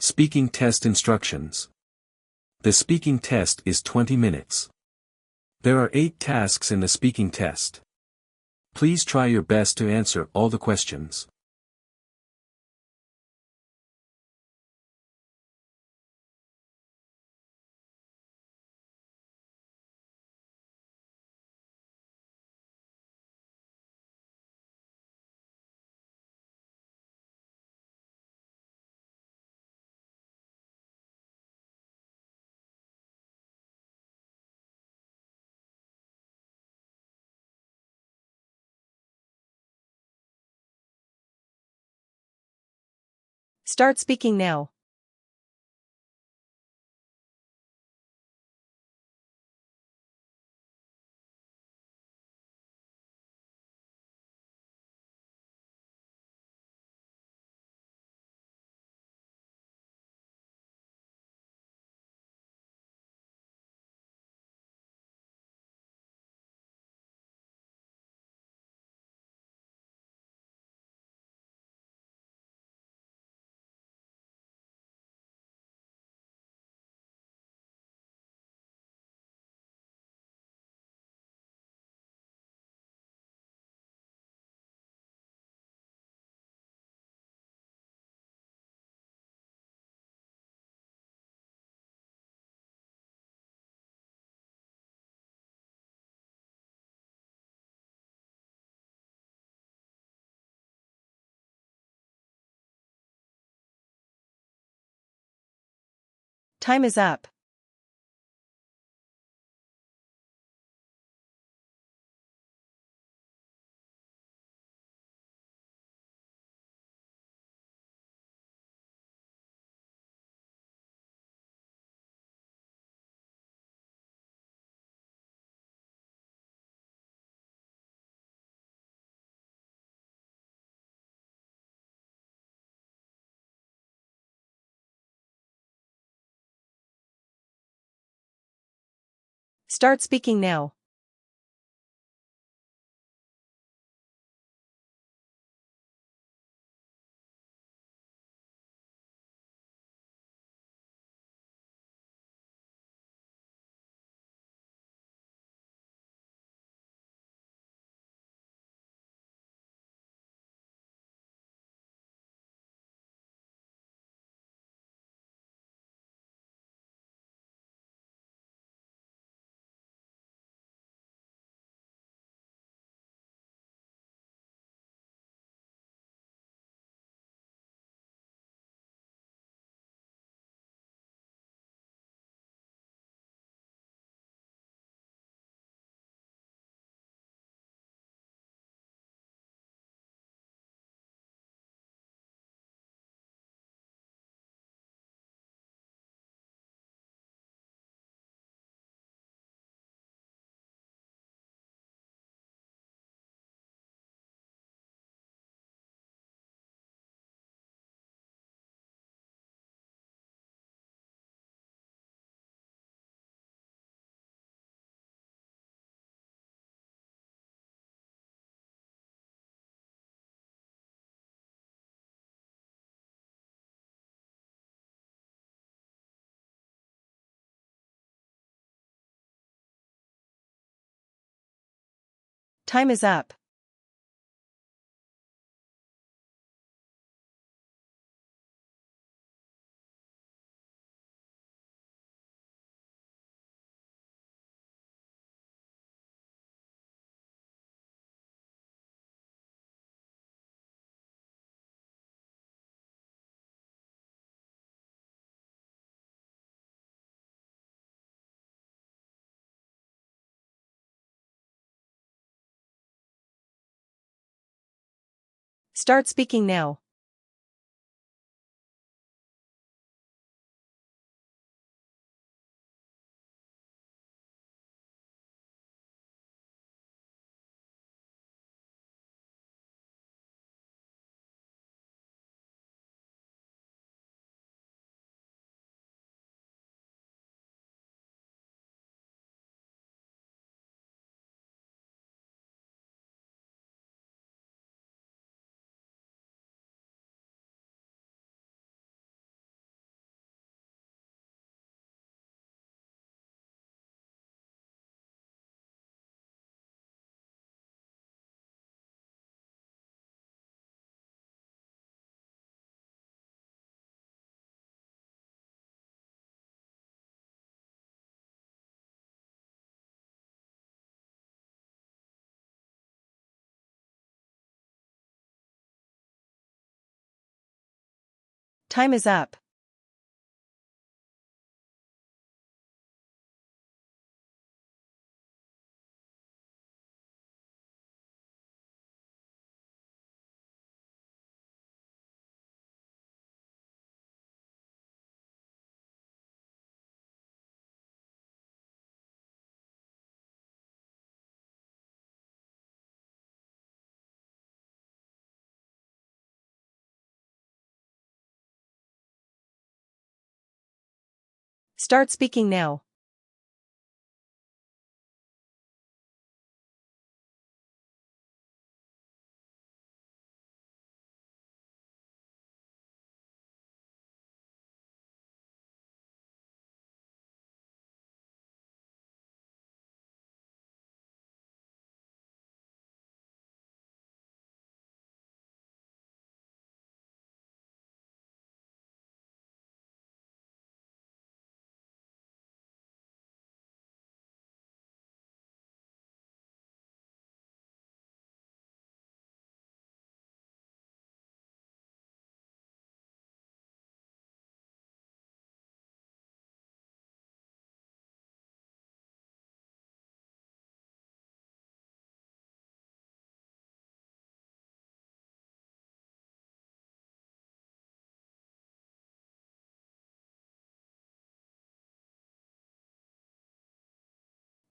Speaking test instructions. The speaking test is 20 minutes. There are 8 tasks in the speaking test. Please try your best to answer all the questions. Start speaking now. Time is up. Start speaking now. Time is up. Start speaking now. Time is up. Start speaking now.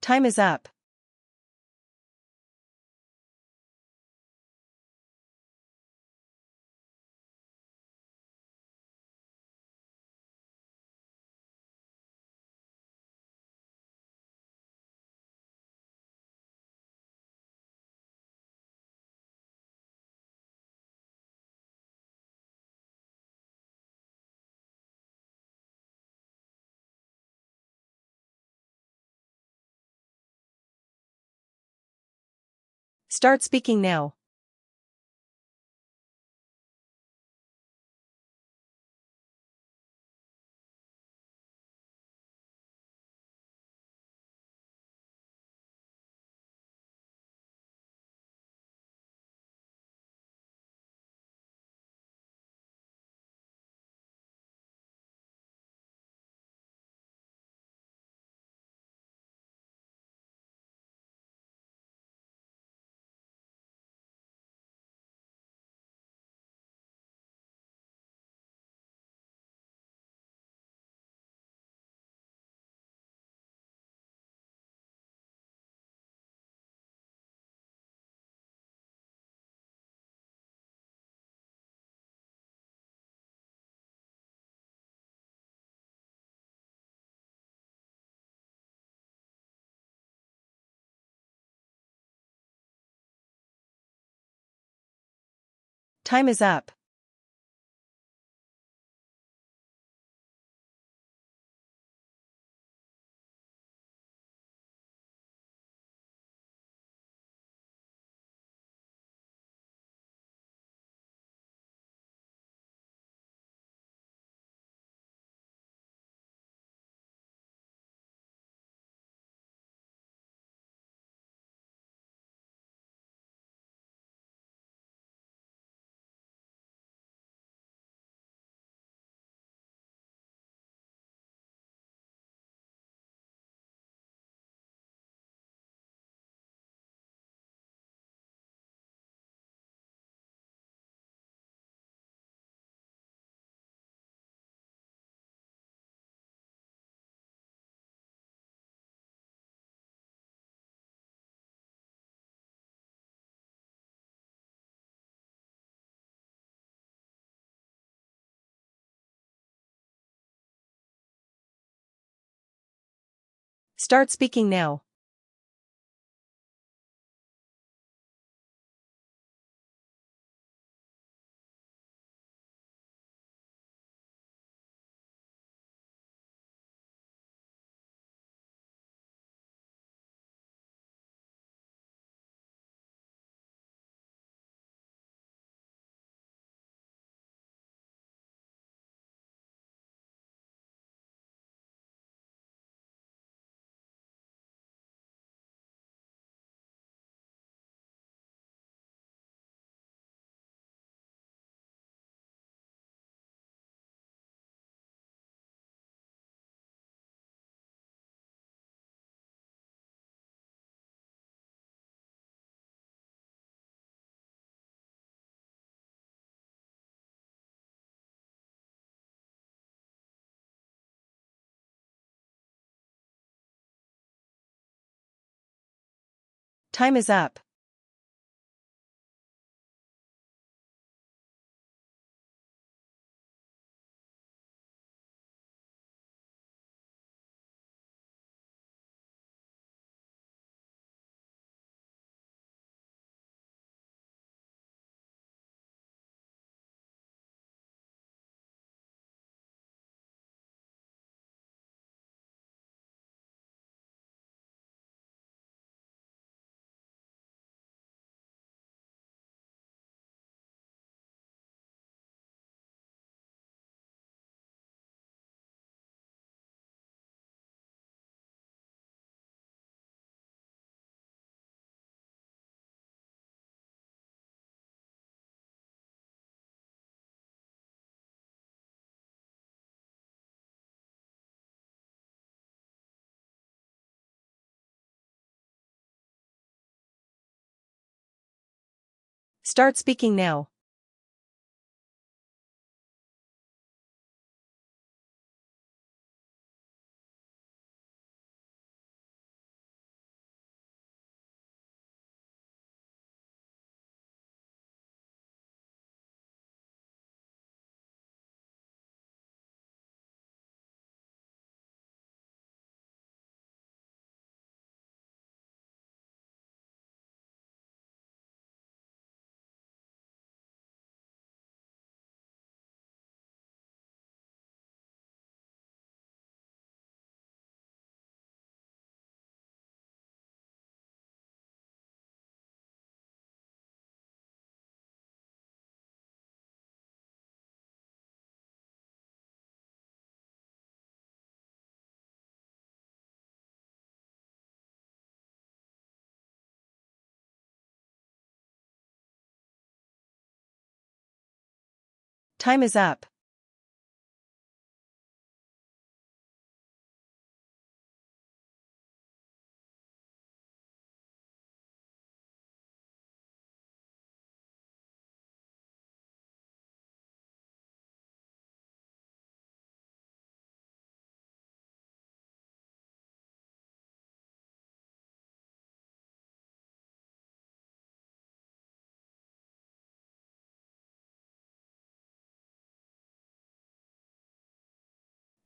Time is up. Start speaking now. Time is up. Start speaking now. Time is up. Start speaking now. Time is up.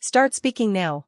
Start speaking now.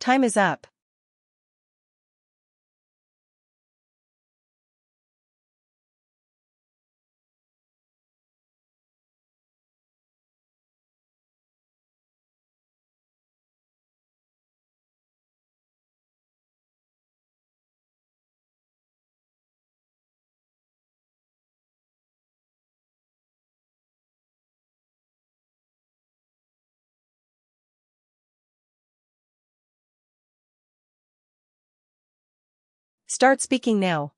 Time is up. Start speaking now.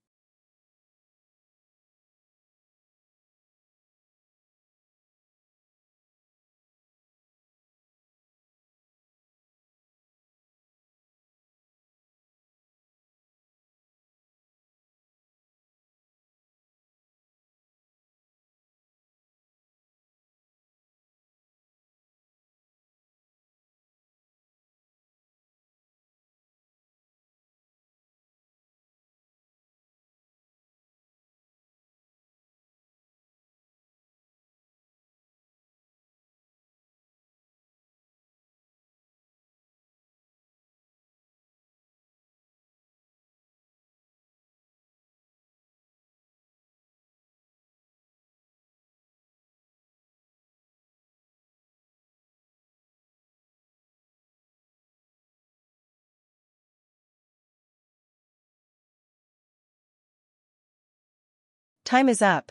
Time is up.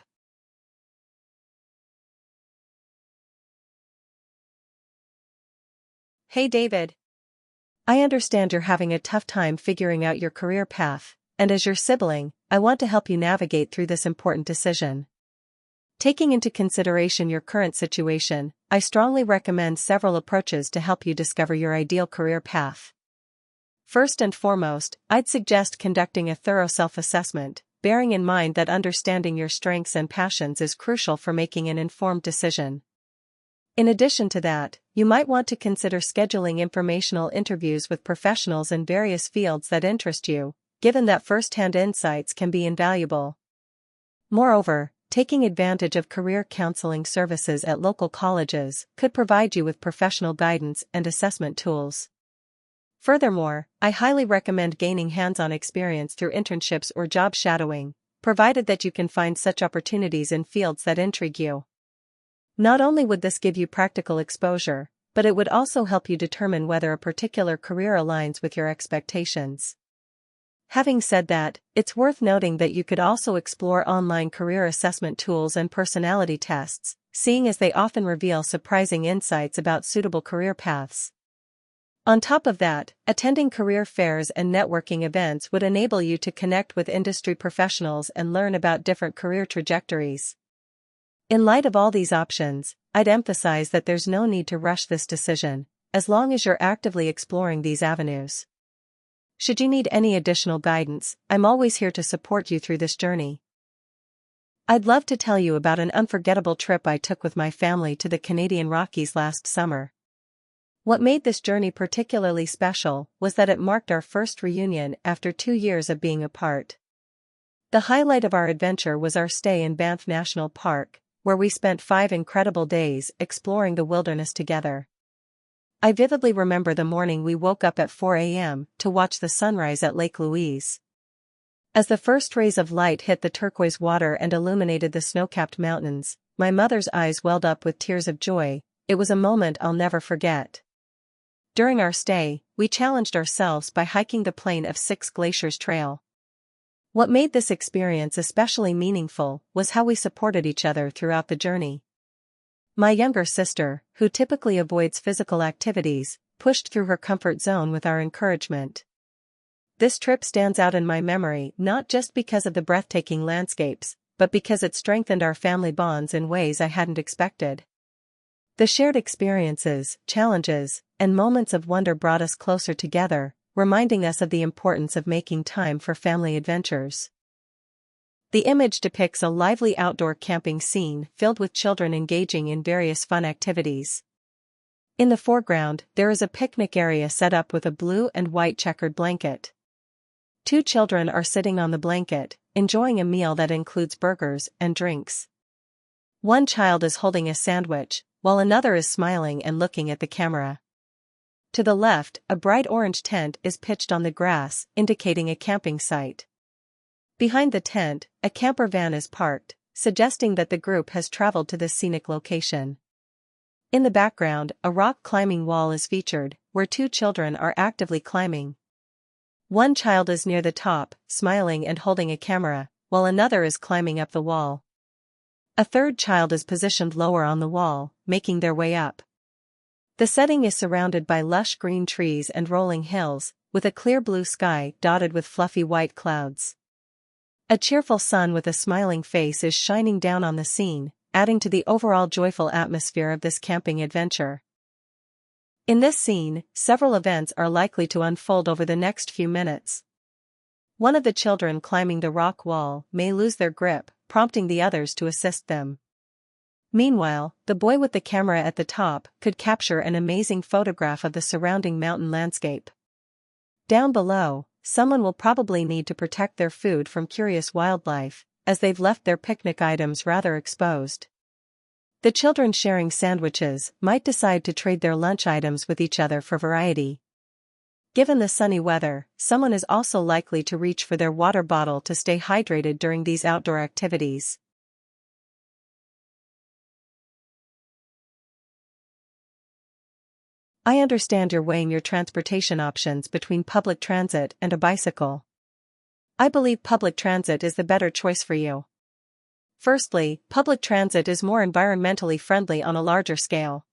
Hey David. I understand you're having a tough time figuring out your career path, and as your sibling, I want to help you navigate through this important decision. Taking into consideration your current situation, I strongly recommend several approaches to help you discover your ideal career path. First and foremost, I'd suggest conducting a thorough self-assessment, bearing in mind that understanding your strengths and passions is crucial for making an informed decision. In addition to that, you might want to consider scheduling informational interviews with professionals in various fields that interest you, given that first-hand insights can be invaluable. Moreover, taking advantage of career counseling services at local colleges could provide you with professional guidance and assessment tools. Furthermore, I highly recommend gaining hands-on experience through internships or job shadowing, provided that you can find such opportunities in fields that intrigue you. Not only would this give you practical exposure, but it would also help you determine whether a particular career aligns with your expectations. Having said that, it's worth noting that you could also explore online career assessment tools and personality tests, seeing as they often reveal surprising insights about suitable career paths. On top of that, attending career fairs and networking events would enable you to connect with industry professionals and learn about different career trajectories. In light of all these options, I'd emphasize that there's no need to rush this decision, as long as you're actively exploring these avenues. Should you need any additional guidance, I'm always here to support you through this journey. I'd love to tell you about an unforgettable trip I took with my family to the Canadian Rockies last summer. What made this journey particularly special was that it marked our first reunion after 2 years of being apart. The highlight of our adventure was our stay in Banff National Park, where we spent 5 incredible days exploring the wilderness together. I vividly remember the morning we woke up at 4 a.m. to watch the sunrise at Lake Louise. As the first rays of light hit the turquoise water and illuminated the snow-capped mountains, my mother's eyes welled up with tears of joy. It was a moment I'll never forget. During our stay, we challenged ourselves by hiking the Plain of Six Glaciers Trail. What made this experience especially meaningful was how we supported each other throughout the journey. My younger sister, who typically avoids physical activities, pushed through her comfort zone with our encouragement. This trip stands out in my memory not just because of the breathtaking landscapes, but because it strengthened our family bonds in ways I hadn't expected. The shared experiences, challenges, and moments of wonder brought us closer together, reminding us of the importance of making time for family adventures. The image depicts a lively outdoor camping scene filled with children engaging in various fun activities. In the foreground, there is a picnic area set up with a blue and white checkered blanket. 2 children are sitting on the blanket, enjoying a meal that includes burgers and drinks. One child is holding a sandwich, while another is smiling and looking at the camera. To the left, a bright orange tent is pitched on the grass, indicating a camping site. Behind the tent, a camper van is parked, suggesting that the group has traveled to this scenic location. In the background, a rock climbing wall is featured, where 2 children are actively climbing. One child is near the top, smiling and holding a camera, while another is climbing up the wall. A third child is positioned lower on the wall, making their way up. The setting is surrounded by lush green trees and rolling hills, with a clear blue sky dotted with fluffy white clouds. A cheerful sun with a smiling face is shining down on the scene, adding to the overall joyful atmosphere of this camping adventure. In this scene, several events are likely to unfold over the next few minutes. One of the children climbing the rock wall may lose their grip, prompting the others to assist them. Meanwhile, the boy with the camera at the top could capture an amazing photograph of the surrounding mountain landscape. Down below, someone will probably need to protect their food from curious wildlife, as they've left their picnic items rather exposed. The children sharing sandwiches might decide to trade their lunch items with each other for variety. Given the sunny weather, someone is also likely to reach for their water bottle to stay hydrated during these outdoor activities. I understand you're weighing your transportation options between public transit and a bicycle. I believe public transit is the better choice for you. Firstly, public transit is more environmentally friendly on a larger scale.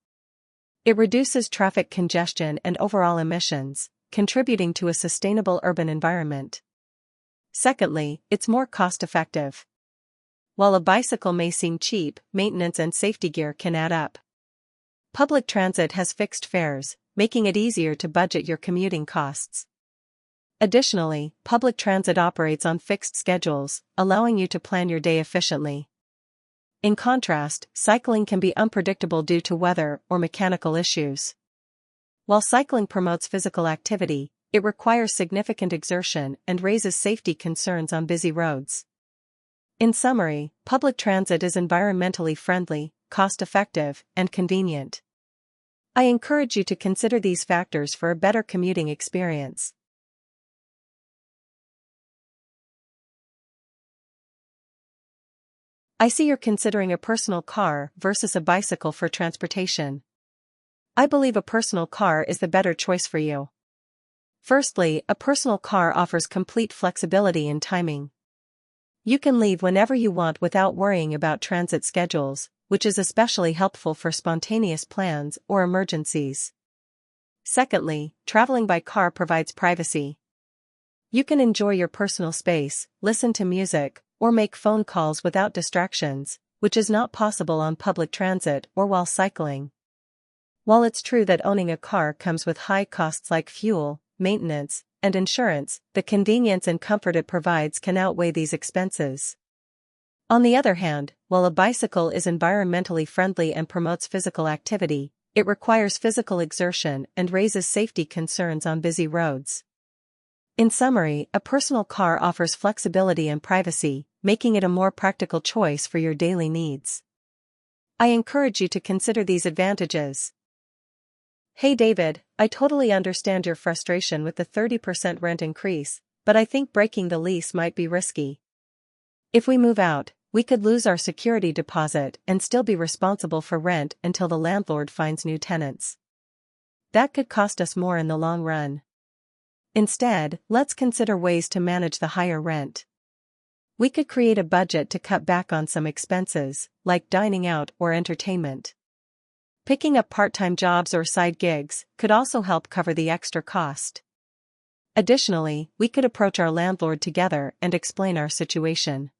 It reduces traffic congestion and overall emissions, contributing to a sustainable urban environment. Secondly, it's more cost-effective. While a bicycle may seem cheap, maintenance and safety gear can add up. Public transit has fixed fares, making it easier to budget your commuting costs. Additionally, public transit operates on fixed schedules, allowing you to plan your day efficiently. In contrast, cycling can be unpredictable due to weather or mechanical issues. While cycling promotes physical activity, it requires significant exertion and raises safety concerns on busy roads. In summary, public transit is environmentally friendly, cost-effective, and convenient. I encourage you to consider these factors for a better commuting experience. I see you're considering a personal car versus a bicycle for transportation. I believe a personal car is the better choice for you. Firstly, a personal car offers complete flexibility in timing. You can leave whenever you want without worrying about transit schedules, which is especially helpful for spontaneous plans or emergencies. Secondly, traveling by car provides privacy. You can enjoy your personal space, listen to music, or make phone calls without distractions, which is not possible on public transit or while cycling. While it's true that owning a car comes with high costs like fuel, maintenance, and insurance, the convenience and comfort it provides can outweigh these expenses. On the other hand, while a bicycle is environmentally friendly and promotes physical activity, it requires physical exertion and raises safety concerns on busy roads. In summary, a personal car offers flexibility and privacy, making it a more practical choice for your daily needs. I encourage you to consider these advantages. Hey David, I totally understand your frustration with the 30% rent increase, but I think breaking the lease might be risky. If we move out, we could lose our security deposit and still be responsible for rent until the landlord finds new tenants. That could cost us more in the long run. Instead, let's consider ways to manage the higher rent. We could create a budget to cut back on some expenses, like dining out or entertainment. Picking up part-time jobs or side gigs could also help cover the extra cost. Additionally, we could approach our landlord together and explain our situation.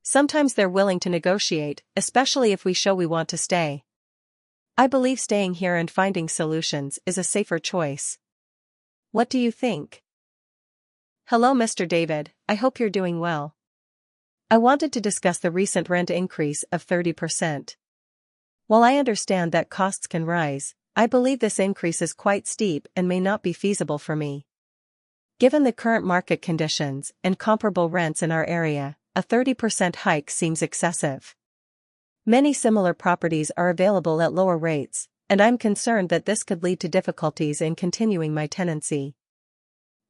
Sometimes they're willing to negotiate, especially if we show we want to stay. I believe staying here and finding solutions is a safer choice. What do you think? Hello Mr. David, I hope you're doing well. I wanted to discuss the recent rent increase of 30%. While I understand that costs can rise, I believe this increase is quite steep and may not be feasible for me. Given the current market conditions and comparable rents in our area, a 30% hike seems excessive. Many similar properties are available at lower rates, and I'm concerned that this could lead to difficulties in continuing my tenancy.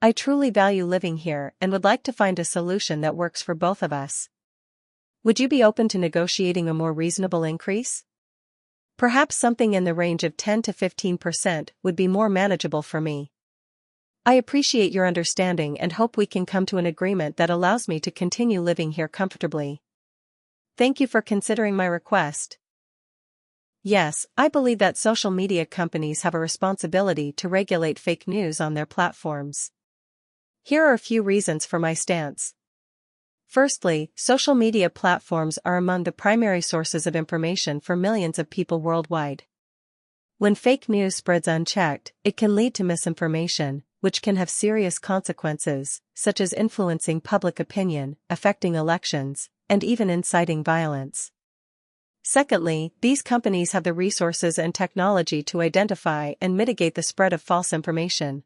I truly value living here and would like to find a solution that works for both of us. Would you be open to negotiating a more reasonable increase? Perhaps something in the range of 10 to 15% would be more manageable for me. I appreciate your understanding and hope we can come to an agreement that allows me to continue living here comfortably. Thank you for considering my request. Yes, I believe that social media companies have a responsibility to regulate fake news on their platforms. Here are a few reasons for my stance. Firstly, social media platforms are among the primary sources of information for millions of people worldwide. When fake news spreads unchecked, it can lead to misinformation, which can have serious consequences, such as influencing public opinion, affecting elections, and even inciting violence. Secondly, these companies have the resources and technology to identify and mitigate the spread of false information.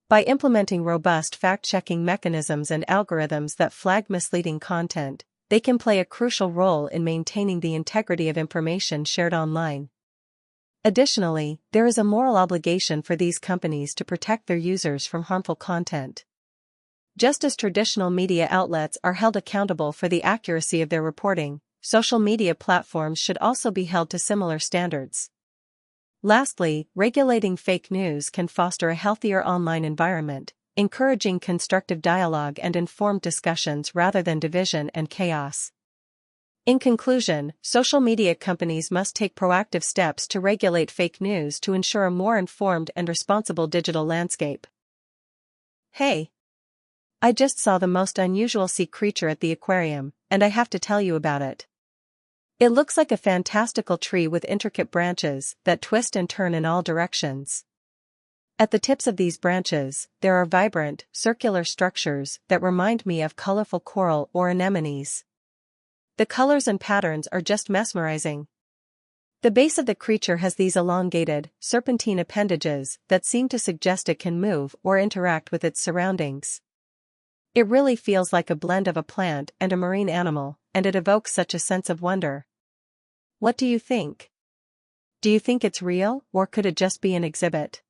By implementing robust fact-checking mechanisms and algorithms that flag misleading content, they can play a crucial role in maintaining the integrity of information shared online. Additionally, there is a moral obligation for these companies to protect their users from harmful content. Just as traditional media outlets are held accountable for the accuracy of their reporting, social media platforms should also be held to similar standards. Lastly, regulating fake news can foster a healthier online environment, encouraging constructive dialogue and informed discussions rather than division and chaos. In conclusion, social media companies must take proactive steps to regulate fake news to ensure a more informed and responsible digital landscape. Hey! I just saw the most unusual sea creature at the aquarium, and I have to tell you about it. It looks like a fantastical tree with intricate branches that twist and turn in all directions. At the tips of these branches, there are vibrant, circular structures that remind me of colorful coral or anemones. The colors and patterns are just mesmerizing. The base of the creature has these elongated, serpentine appendages that seem to suggest it can move or interact with its surroundings. It really feels like a blend of a plant and a marine animal, and it evokes such a sense of wonder. What do you think? Do you think it's real, or could it just be an exhibit?